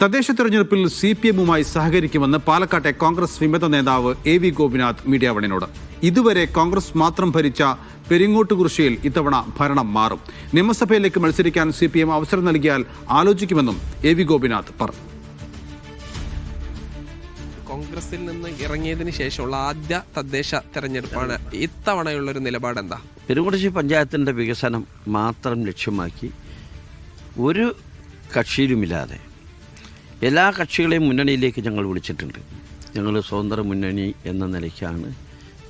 തദ്ദേശ തെരഞ്ഞെടുപ്പിൽ CPM-മായി സഹകരിക്കുമെന്ന് പാലക്കാട്ടെ കോൺഗ്രസ് വിമത നേതാവ് AV ഗോപിനാഥ് മീഡിയ വണിനോട്. ഇതുവരെ കോൺഗ്രസ് മാത്രം ഭരിച്ച പെരിങ്ങോട്ടുകുറിശ്ശിയിൽ ഇത്തവണ ഭരണം മാറും. നിയമസഭയിലേക്ക് മത്സരിക്കാൻ CPM അവസരം നൽകിയാൽ ആലോചിക്കുമെന്നും AV ഗോപിനാഥ് പറഞ്ഞു. കോൺഗ്രസിൽ നിന്ന് ഇറങ്ങിയതിന് ശേഷമുള്ള ആദ്യ തദ്ദേശ തെരഞ്ഞെടുപ്പാണ്. ഇത്തവണയുള്ളൊരു നിലപാട് എന്താ? പെരുങ്ങോട്ടുകുറിശ്ശി പഞ്ചായത്തിൻ്റെ വികസനം മാത്രം ലക്ഷ്യമാക്കി ഒരു കക്ഷിയിലുമില്ലാതെ എല്ലാ കക്ഷികളെയും മുന്നണിയിലേക്ക് ഞങ്ങൾ വിളിച്ചിട്ടുണ്ട്. ഞങ്ങൾ സ്വതന്ത്ര മുന്നണി എന്ന നിലയ്ക്കാണ്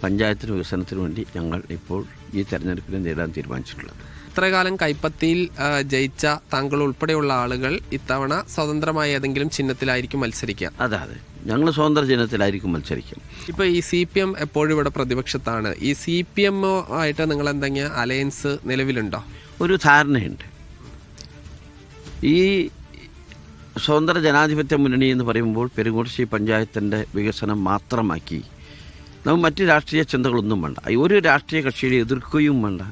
പഞ്ചായത്തിന് വികസനത്തിന് വേണ്ടി ഞങ്ങൾ ഇപ്പോൾ ഈ തെരഞ്ഞെടുപ്പിനെ നേടാൻ തീരുമാനിച്ചിട്ടുള്ളത്. ഇത്രകാലം കൈപ്പത്തിയിൽ ജയിച്ച താങ്കൾ ഉൾപ്പെടെയുള്ള ആളുകൾ ഇത്തവണ സ്വതന്ത്രമായ ഏതെങ്കിലും ചിഹ്നത്തിലായിരിക്കും മത്സരിക്കുക. അതെ, ഞങ്ങൾ സ്വതന്ത്ര ചിഹ്നത്തിലായിരിക്കും മത്സരിക്കും. ഇപ്പോൾ ഈ CPM എപ്പോഴും ഇവിടെ പ്രതിപക്ഷത്താണ്. ഈ CPM ആയിട്ട് നിങ്ങൾ എന്തെങ്കിലും അലയൻസ് നിലവിലുണ്ടോ? ഒരു ധാരണയുണ്ട്. ഈ സ്വതന്ത്ര ജനാധിപത്യ മുന്നണി എന്ന് പറയുമ്പോൾ പെരുങ്ങോട്ടുകുറിശ്ശി പഞ്ചായത്തിൻ്റെ വികസനം മാത്രമാക്കി നമുക്ക് മറ്റ് രാഷ്ട്രീയ ചിന്തകളൊന്നും വേണ്ട. ഒരു രാഷ്ട്രീയ കക്ഷിയെ എതിർക്കുകയും വേണ്ട.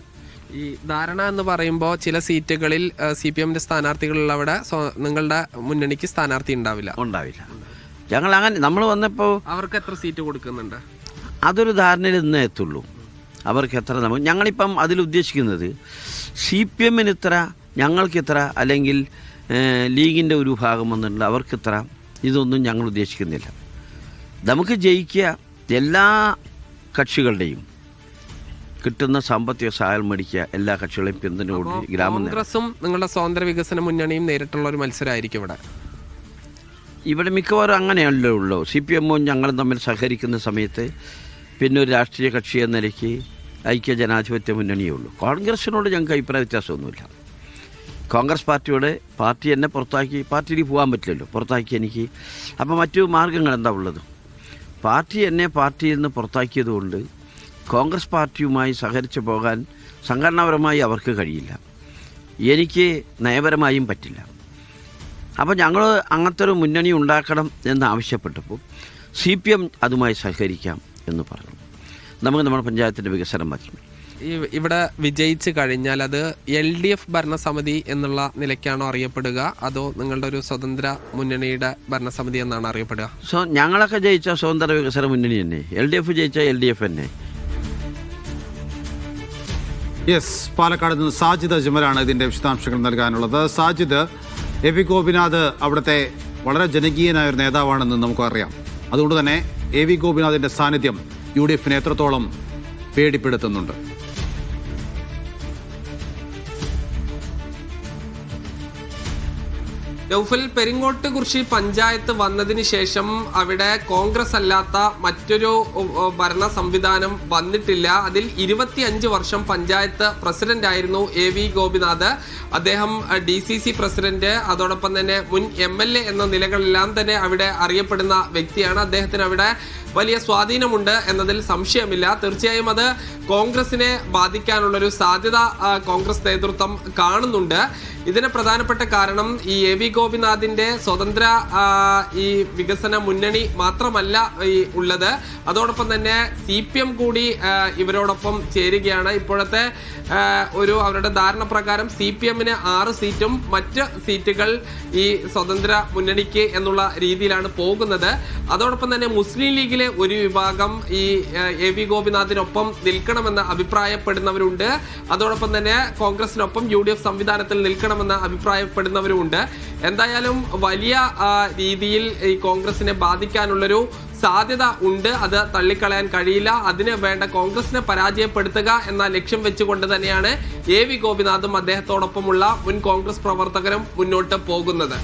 ഈ ധാരണ എന്ന് പറയുമ്പോൾ ചില സീറ്റുകളിൽ CPM-ന്റെ സ്ഥാനാർത്ഥികളുള്ളവിടെ നിങ്ങളുടെ മുന്നണിക്ക് സ്ഥാനാർത്ഥി ഉണ്ടാവില്ല. ഞങ്ങൾ അങ്ങനെ നമ്മൾ വന്നപ്പോൾ അവർക്ക് എത്ര സീറ്റ് കൊടുക്കുന്നുണ്ട്? അതൊരു ധാരണയിൽ ഇന്നേ എത്തുള്ളൂ. അവർക്ക് എത്ര ഞങ്ങളിപ്പം അതിലുദ്ദേശിക്കുന്നത് CPM-ന് ഇത്ര, ഞങ്ങൾക്ക് ഇത്ര, അല്ലെങ്കിൽ ലീഗിൻ്റെ ഒരു ഭാഗം വന്നിട്ടുണ്ട് അവർക്ക് ഇത്ര, ഇതൊന്നും ഞങ്ങൾ ഉദ്ദേശിക്കുന്നില്ല. നമുക്ക് ജയിക്കുക എല്ലാ കക്ഷികളുടെയും കിട്ടുന്ന സാമ്പത്തിക സഹായം മേടിക്കുക, എല്ലാ കക്ഷികളെയും പിന്തുണയോട് കോൺഗ്രസും നിങ്ങളുടെ സ്വതന്ത്ര വികസന മുന്നണിയും നേരിട്ടുള്ള ഒരു മത്സരമായിരിക്കും ഇവിടെ മിക്കവാറും അങ്ങനെയല്ലേ ഉള്ളൂ. CPM-ഉം ഞങ്ങളും തമ്മിൽ സഹകരിക്കുന്ന സമയത്ത് പിന്നെ ഒരു രാഷ്ട്രീയ കക്ഷി എന്ന നിലയ്ക്ക് ഐക്യ ജനാധിപത്യ മുന്നണിയേ ഉള്ളൂ. കോൺഗ്രസിനോട് ഞങ്ങൾക്ക് അഭിപ്രായ വ്യത്യാസമൊന്നുമില്ല. കോൺഗ്രസ് പാർട്ടി എന്നെ പുറത്താക്കി, പാർട്ടിയിൽ പോകാൻ പറ്റില്ലല്ലോ, പുറത്താക്കി എനിക്ക്. അപ്പോൾ മറ്റു മാർഗങ്ങൾ എന്താ ഉള്ളത്? എന്നെ പാർട്ടിയിൽ നിന്ന് പുറത്താക്കിയതുകൊണ്ട് കോൺഗ്രസ് പാർട്ടിയുമായി സഹകരിച്ച് പോകാൻ സംഘടനാപരമായി അവർക്ക് കഴിയില്ല, എനിക്ക് നയപരമായും പറ്റില്ല. അപ്പോൾ ഞങ്ങൾ അങ്ങനത്തെ ഒരു മുന്നണി ഉണ്ടാക്കണം എന്നാവശ്യപ്പെട്ടപ്പോൾ CPM അതുമായി സഹകരിക്കാം എന്ന് പറഞ്ഞു. നമുക്ക് നമ്മുടെ പഞ്ചായത്തിൻ്റെ വികസനം മതി. ഇവിടെ വിജയിച്ച് കഴിഞ്ഞാൽ അത് LDF ഭരണസമിതി എന്നുള്ള നിലയ്ക്കാണോ അറിയപ്പെടുക, അതോ നിങ്ങളുടെ ഒരു സ്വതന്ത്ര മുന്നണിയുടെ ഭരണസമിതി എന്നാണ് അറിയപ്പെടുക? ഞങ്ങളൊക്കെ ജയിച്ച സ്വതന്ത്ര വികസന മുന്നണി തന്നെ, LDF ജയിച്ച LDF തന്നെ. യെസ്, പാലക്കാട് നിന്ന് സാജിദ് അജ്മലാണ് ഇതിന്റെ വിശദാംശങ്ങൾ നൽകാനുള്ളത്. സാജിദ്, AV ഗോപിനാഥ് അവിടുത്തെ വളരെ ജനകീയനായ ഒരു നേതാവാണെന്ന് നമുക്കറിയാം. അതുകൊണ്ട് തന്നെ AV ഗോപിനാഥിന്റെ സാന്നിധ്യം UDF-നെ എത്രത്തോളം പേടിപ്പെടുത്തുന്നുണ്ട്? നൗഫൽ, പെരിങ്ങോട്ടുകുറിശ്ശി പഞ്ചായത്ത് വന്നതിന് ശേഷം അവിടെ കോൺഗ്രസ് അല്ലാത്ത മറ്റൊരു ഭരണ സംവിധാനം വന്നിട്ടില്ല. അതിൽ 25 വർഷം പഞ്ചായത്ത് പ്രസിഡന്റ് ആയിരുന്നു AV ഗോപിനാഥ്. അദ്ദേഹം DCC പ്രസിഡന്റ്, അതോടൊപ്പം തന്നെ മുൻ MLA എന്ന നിലകളെല്ലാം തന്നെ അവിടെ അറിയപ്പെടുന്ന വ്യക്തിയാണ്. അദ്ദേഹത്തിന് അവിടെ വലിയ സ്വാധീനമുണ്ട് എന്നതിൽ സംശയമില്ല. തീർച്ചയായും അത് കോൺഗ്രസിനെ ബാധിക്കാനുള്ളൊരു സാധ്യത കോൺഗ്രസ് നേതൃത്വം കാണുന്നുണ്ട്. ഇതിന് പ്രധാനപ്പെട്ട കാരണം ഈ AV ഗോപിനാഥിന്റെ സ്വതന്ത്ര ഈ വികസന മുന്നണി മാത്രമല്ല ഉള്ളത്, അതോടൊപ്പം തന്നെ CPM കൂടി ഇവരോടൊപ്പം ചേരുകയാണ്. ഇപ്പോഴത്തെ ഒരു അവരുടെ ധാരണ പ്രകാരം CPM-ന് 6 സീറ്റും മറ്റ് സീറ്റുകൾ ഈ സ്വതന്ത്ര മുന്നണിക്ക് എന്നുള്ള രീതിയിലാണ് പോകുന്നത്. അതോടൊപ്പം തന്നെ മുസ്ലിം ലീഗിലെ ഒരു വിഭാഗം ഈ AV ഗോപിനാഥിനൊപ്പം നിൽക്കണമെന്ന് അഭിപ്രായപ്പെടുന്നവരുണ്ട്. അതോടൊപ്പം തന്നെ കോൺഗ്രസിനൊപ്പം UDF സംവിധാനത്തിൽ നിൽക്കണമെന്ന് അഭിപ്രായപ്പെടുന്നവരുമുണ്ട്. എന്തായാലും വലിയ രീതിയിൽ ഈ കോൺഗ്രസിനെ ബാധിക്കാനുള്ളൊരു സാധ്യത ഉണ്ട്. അത് തള്ളിക്കളയാൻ കഴിയില്ല. അതിന് വേണ്ട കോൺഗ്രസിനെ പരാജയപ്പെടുത്തുക എന്ന ലക്ഷ്യം വെച്ചുകൊണ്ട് തന്നെയാണ് AV ഗോപിനാഥും അദ്ദേഹത്തോടൊപ്പമുള്ള മുൻ കോൺഗ്രസ് പ്രവർത്തകരും മുന്നോട്ട് പോകുന്നത്.